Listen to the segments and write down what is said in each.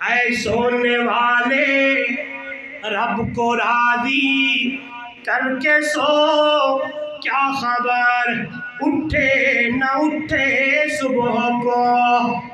اے سونے والے رب کو راضی کر کے سو، کیا خبر اٹھے نہ اٹھے صبح کو،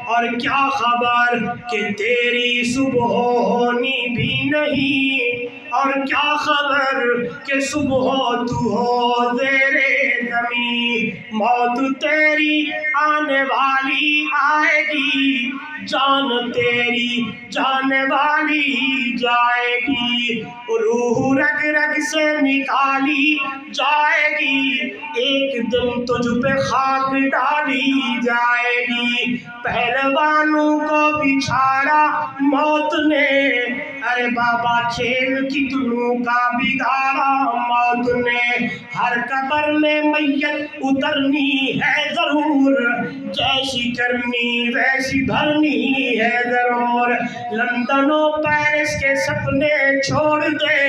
اور کیا خبر کہ تیری صبح ہونی بھی نہیں، اور کیا خبر کہ صبح تو ہو زیر زمین۔ موت تیری آنے والی آئے گی، جان تیری جانے والی جائے گی، روح رگ رگ سے نکالی جائے گی، ایک دن تجھ پہ خاک ڈالی جائے گی۔ پہلوانوں کو بچھاڑا موت نے، ارے بابا کھیل کتنوں کا بگاڑا موت نے۔ ہر قبر میں میت اترنی ہے ضرور، جیسی کرنی ویسی بھرنی ہے ضرور۔ لندن و پیرس کے سپنے چھوڑ دے،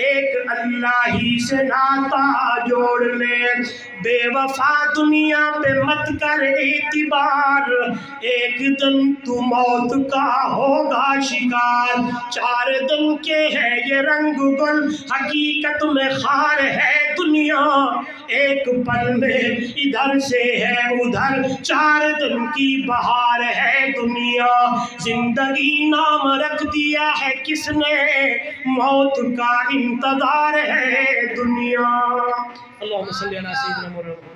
ایک اللہ ہی سے ناتا جوڑ لے۔ بے وفا دنیا پہ مت کر اعتبار، ایک دن تو موت کا ہوگا شکار۔ 4 دن کے ہے یہ رنگ گل، حقیقت میں خار ہے دنیا، ایک پل میں ادھر سے ہے ادھر، 4 دن کی بہار ہے دنیا۔ زندگی نام رکھ دیا ہے کس نے، موت کا انتظار ہے دنیا۔ اللہم صلی علی سیدنا محمد۔